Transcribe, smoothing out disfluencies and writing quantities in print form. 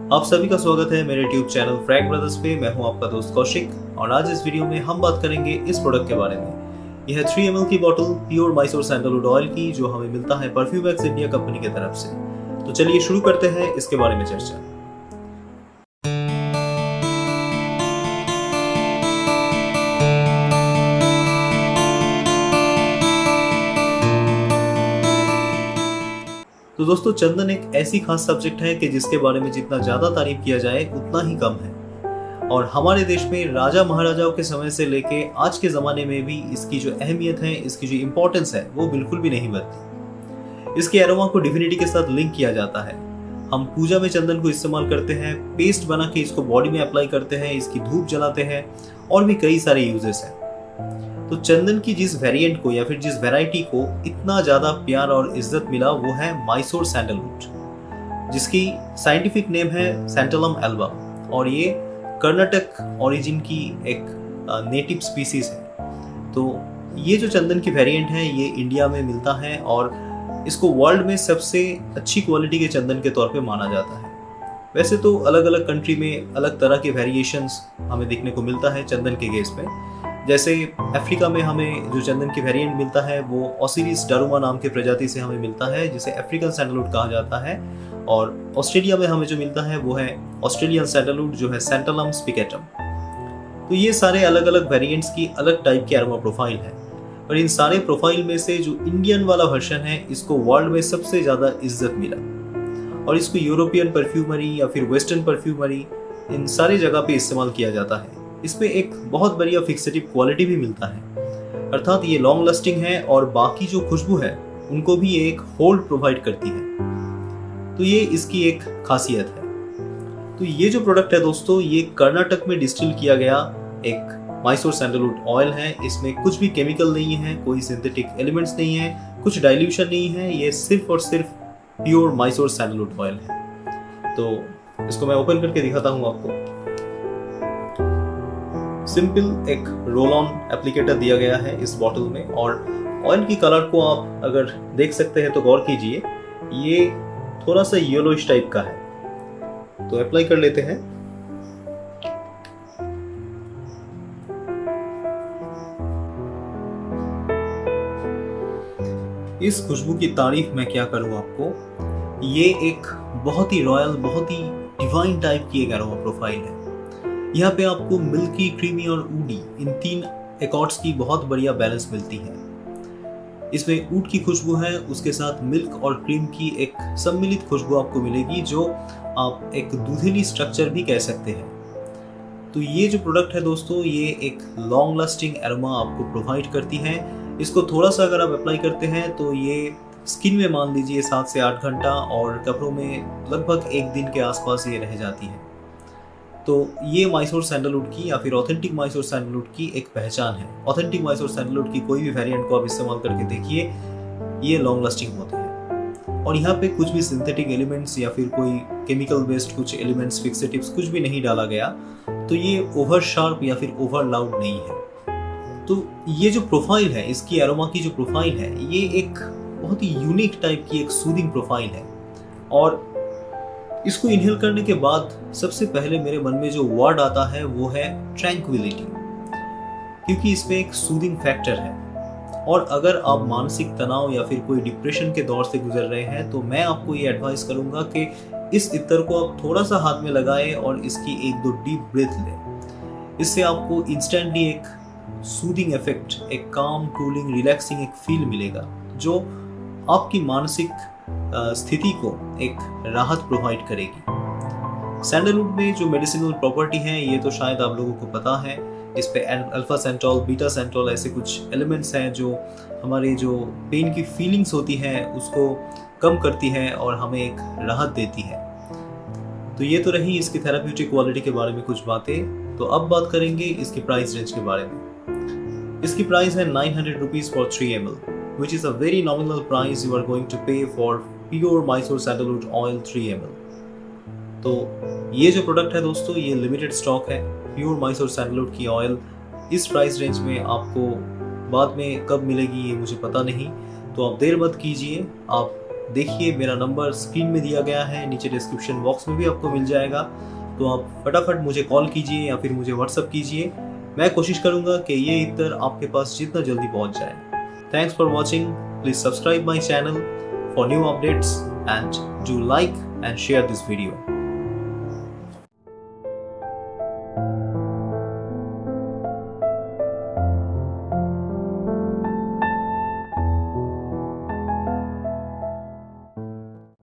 आप सभी का स्वागत है मेरे ट्यूब चैनल फ्रैग ब्रदर्स पे। मैं हूं आपका दोस्त कौशिक और आज इस वीडियो में हम बात करेंगे इस प्रोडक्ट के बारे में। यह 3 ml की बोतल प्योर मैसूर सैंडलवुड ऑयल की, जो हमें मिलता है परफ्यूम एक्स इंडिया कंपनी की तरफ से। तो चलिए शुरू करते हैं इसके बारे में चर्चा। तो दोस्तों, चंदन एक ऐसी खास सब्जेक्ट है कि जिसके बारे में जितना ज्यादा तारीफ किया जाए उतना ही कम है। और हमारे देश में राजा महाराजाओं के समय से लेके आज के जमाने में भी इसकी जो अहमियत है, इसकी जो इम्पोर्टेंस है, वो बिल्कुल भी नहीं बदली। इसके एरोमा को डिविनिटी के साथ लिंक किया जाता है। हम पूजा में चंदन को इस्तेमाल करते हैं, पेस्ट बना के इसको बॉडी में अप्लाई करते हैं, इसकी धूप जलाते हैं और भी कई सारे यूजेस हैं। तो चंदन की जिस वेरिएंट को या फिर जिस वैरायटी को इतना ज्यादा प्यार और इज्जत मिला वो है मैसूर सैंडलवुड, जिसकी साइंटिफिक नेम है सैंटलम एल्बा और ये कर्नाटक ओरिजिन की एक नेटिव स्पीसीज है। तो ये जो चंदन की वेरिएंट है ये इंडिया में मिलता है और इसको वर्ल्ड में सबसे अच्छी क्वालिटी के चंदन के तौर पे माना जाता है। वैसे तो अलग अलग कंट्री में अलग तरह के वेरिएशंस हमें देखने को मिलता है चंदन के केस में। जैसे अफ्रीका में हमें जो चंदन की वेरिएंट मिलता है वो ओसिरिस डारुमा नाम के प्रजाति से हमें मिलता है, जिसे अफ्रीकन सैंडलवुड कहा जाता है। और ऑस्ट्रेलिया में हमें जो मिलता है वो है ऑस्ट्रेलियन सैंडलवुड, जो है सैंटलम स्पिकेटम। तो ये सारे अलग अलग वेरिएंट्स की अलग टाइप की एरोमा प्रोफाइल है, और इन सारे प्रोफाइल में से जो इंडियन वाला वर्जन है इसको वर्ल्ड में सबसे ज्यादा इज्जत मिला और इसको यूरोपियन परफ्यूमरी या फिर वेस्टर्न परफ्यूमरी, इन सारी जगह पे इस्तेमाल किया जाता है। इसमें एक बहुत बढ़िया फिक्सेटिव क्वालिटी भी मिलता है, अर्थात ये लॉन्ग लास्टिंग है और बाकी जो खुशबू है उनको भी एक होल्ड प्रोवाइड करती है। तो ये इसकी एक खासियत है। तो ये जो प्रोडक्ट है दोस्तों, ये कर्नाटक में डिस्टिल किया गया एक मैसूर सैंडलवुड ऑयल है। इसमें कुछ भी केमिकल नहीं है, कोई सिंथेटिक एलिमेंट्स नहीं है, कुछ डाइल्यूशन नहीं है। ये सिर्फ और सिर्फ प्योर मैसूर सैंडलवुड ऑयल है। तो इसको मैं ओपन करके दिखाता हूँ आपको। सिंपल एक रोल ऑन एप्लीकेटर दिया गया है इस बॉटल में, और ऑयल की कलर को आप अगर देख सकते हैं तो गौर कीजिए, ये थोड़ा सा येलोइश टाइप का है। तो अप्लाई कर लेते हैं। इस खुशबू की तारीफ मैं क्या करूं आपको। ये एक बहुत ही रॉयल, बहुत ही डिवाइन टाइप की एक एरोमा प्रोफाइल है। यहाँ पे आपको मिल्की, क्रीमी और ऊडी, इन 3 एकॉर्ड्स की बहुत बढ़िया बैलेंस मिलती है। इसमें ऊड की खुशबू है, उसके साथ मिल्क और क्रीम की एक सम्मिलित खुशबू आपको मिलेगी, जो आप एक दूधीली स्ट्रक्चर भी कह सकते हैं। तो ये जो प्रोडक्ट है दोस्तों, ये एक लॉन्ग लास्टिंग एरोमा आपको प्रोवाइड करती है। इसको थोड़ा सा अगर आप अप्लाई करते हैं तो ये स्किन में मान लीजिए 7 से 8 घंटा और कपड़ों में लगभग 1 दिन के आसपास ये रह जाती है। तो ये मैसूर सैंडलवुड की या फिर ऑथेंटिक मैसूर सैंडलवुड की एक पहचान है। ऑथेंटिक मैसूर सैंडलवुड की कोई भी वेरिएंट को आप इस्तेमाल करके देखिए, ये लॉन्ग लास्टिंग होते हैं। और यहाँ पे कुछ भी सिंथेटिक एलिमेंट्स या फिर कोई केमिकल बेस्ड कुछ एलिमेंट्स, फिक्सेटिव्स कुछ भी नहीं डाला गया। तो ये ओवर शार्प या फिर ओवर लाउड नहीं है। तो ये जो प्रोफाइल है, इसकी एरोमा की जो प्रोफाइल है, ये एक बहुत ही यूनिक टाइप की एक सूदिंग प्रोफाइल है। और इसको इनहेल करने के बाद सबसे पहले मेरे मन में जो वर्ड आता है वो है ट्रैंक्विलिटी, क्योंकि इसमें एक सूदिंग फैक्टर है। और अगर आप मानसिक तनाव या फिर कोई डिप्रेशन के दौर से गुजर रहे हैं तो मैं आपको ये एडवाइस करूंगा कि इस इत्र को आप थोड़ा सा हाथ में लगाएं और इसकी 1-2 डीप ब्रेथ लें। इससे आपको इंस्टेंटली एक सूदिंग इफेक्ट, एक काम, कूलिंग, रिलैक्सिंग एक फील मिलेगा, जो आपकी मानसिक स्थिति को एक राहत प्रोवाइड करेगी। सैंडलवुड में जो मेडिसिनल प्रॉपर्टी है ये तो शायद आप लोगों को पता है। इस पे अल्फा सेंटोल, बीटा सेंटोल ऐसे कुछ एलिमेंट्स हैं जो हमारे जो पेन की फीलिंग्स होती हैं उसको कम करती है और हमें एक राहत देती है। तो ये तो रही इसकी थेराप्यूटिक क्वालिटी के बारे में कुछ बातें। तो अब बात करेंगे इसकी प्राइस रेंज के बारे में। इसकी प्राइस है 900 rupees for 3 ml, which is a very nominal price you are going to pay for pure Mysore Sandalwood Oil 3 ml। तो ये जो प्रोडक्ट है दोस्तों, ये लिमिटेड स्टॉक है। प्योर मैसूर सैंडलवुड की ऑयल इस प्राइस रेंज में आपको बाद में कब मिलेगी ये मुझे पता नहीं। तो आप देर मत कीजिए, आप देखिए मेरा नंबर स्क्रीन में दिया गया है, नीचे डिस्क्रिप्शन बॉक्स में भी आपको मिल जाएगा। तो आप फटाफट मुझे कॉल कीजिए या फिर मुझे व्हाट्सअप कीजिए। मैं कोशिश करूंगा कि ये इत्र आपके पास जितना जल्दी पहुंच जाए। Thanks for watching. Please subscribe my channel for new updates and do like and share this video.